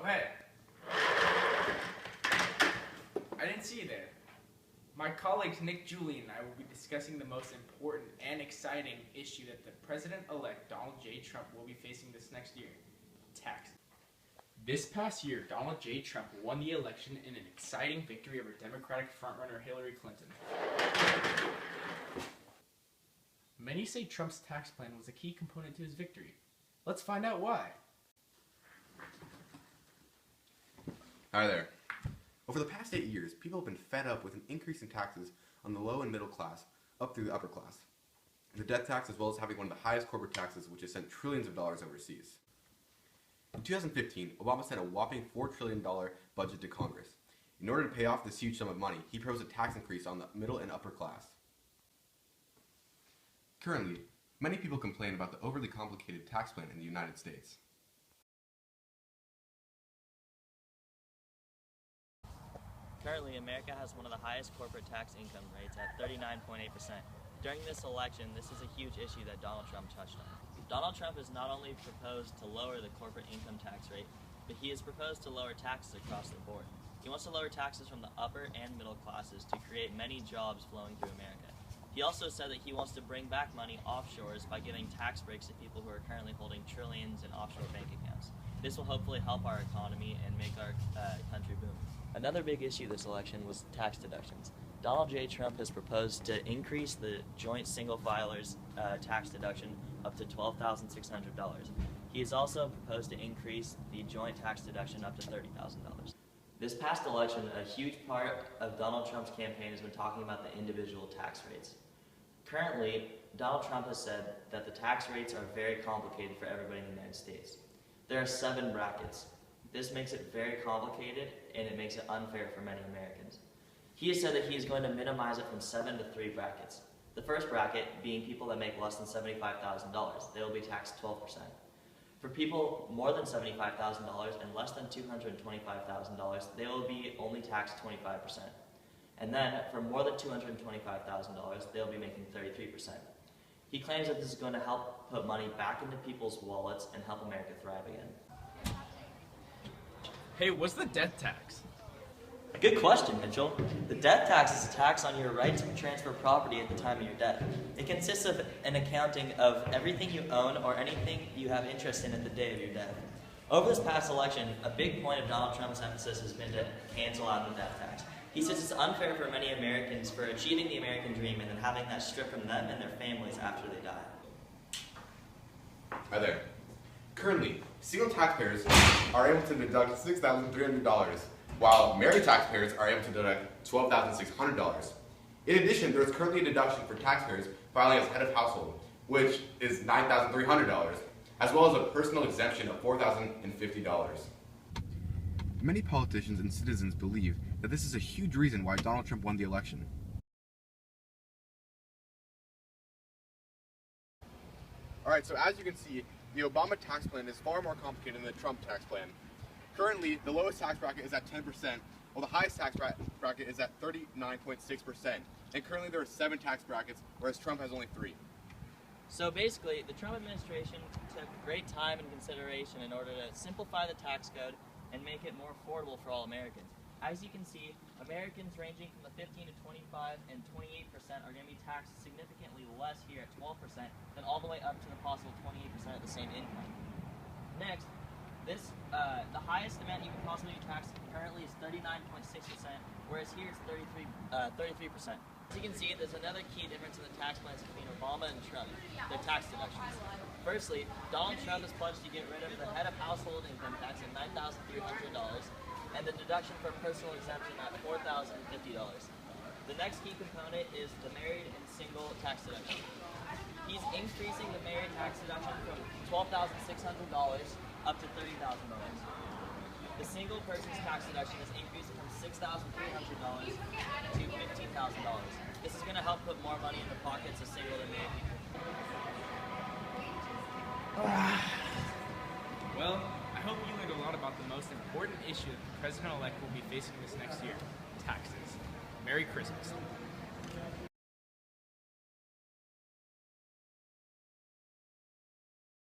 Oh, hey. I didn't see you there. My colleagues Nick, Julie, and I will be discussing the most important and exciting issue that the President-elect Donald J. Trump will be facing this next year: taxes. This past year, Donald J. Trump won the election in an exciting victory over Democratic frontrunner Hillary Clinton. Many say Trump's tax plan was a key component to his victory. Let's find out why. Hi there. Over the past 8 years, people have been fed up with an increase in taxes on the low and middle class up through the upper class. The death tax, as well as having one of the highest corporate taxes, which has sent trillions of dollars overseas. In 2015, Obama sent a whopping $4 trillion budget to Congress. In order to pay off this huge sum of money, he proposed a tax increase on the middle and upper class. Currently, many people complain about the overly complicated tax plan in the United States. Currently, America has one of the highest corporate tax income rates at 39.8%. During this election, this is a huge issue that Donald Trump touched on. Donald Trump has not only proposed to lower the corporate income tax rate, but he has proposed to lower taxes across the board. He wants to lower taxes from the upper and middle classes to create many jobs flowing through America. He also said that he wants to bring back money offshores by giving tax breaks to people who are currently holding trillions in offshore bank accounts. This will hopefully help our economy and make our country boom. Another big issue this election was tax deductions. Donald J. Trump has proposed to increase the joint single filers tax deduction up to $12,600. He has also proposed to increase the joint tax deduction up to $30,000. This past election, a huge part of Donald Trump's campaign has been talking about the individual tax rates. Currently, Donald Trump has said that the tax rates are very complicated for everybody in the United States. There are 7 brackets. This makes it very complicated, and it makes it unfair for many Americans. He has said that he is going to minimize it from 7 to 3 brackets. The first bracket being people that make less than $75,000. They will be taxed 12%. For people more than $75,000 and less than $225,000, they will be only taxed 25%. And then, for more than $225,000, they'll be making 33%. He claims that this is going to help put money back into people's wallets and help America thrive again. Hey, what's the death tax? Good question, Mitchell. The death tax is a tax on your right to transfer property at the time of your death. It consists of an accounting of everything you own or anything you have interest in at the day of your death. Over this past election, a big point of Donald Trump's emphasis has been to cancel out the death tax. He says it's unfair for many Americans for achieving the American dream and then having that stripped from them and their families after they die. Hi there. Currently, single taxpayers are able to deduct $6,300, while married taxpayers are able to deduct $12,600. In addition, there is currently a deduction for taxpayers filing as head of household, which is $9,300, as well as a personal exemption of $4,050. Many politicians and citizens believe that this is a huge reason why Donald Trump won the election. Alright, so as you can see, the Obama tax plan is far more complicated than the Trump tax plan. Currently, the lowest tax bracket is at 10%, while the highest tax bracket is at 39.6%. And currently there are 7 tax brackets, whereas Trump has only 3. So basically, the Trump administration took great time and consideration in order to simplify the tax code and make it more affordable for all Americans. As you can see, Americans ranging from the 15 to 25 and 28% are going to be taxed significantly less here at 12% than all the way up to the possible 28% of the same income. Next, the highest amount you can possibly be taxed currently is 39.6%, whereas here it's 33%. As you can see, there's another key difference in the tax plans between Obama and Trump, their tax deductions. Firstly, Donald Trump has pledged to get rid of the head of household income tax at $9,300 and the deduction for personal exemption at $4,050. The next key component is the married and single tax deduction. He's increasing the married tax deduction from $12,600 up to $30,000. The single person's tax deduction is increasing from $6,300 to $15,000. This is going to help put more money in the pockets of single and married people. Well, I hope you learned a lot about the most important issue that the President-elect will be facing this next year: taxes. Merry Christmas.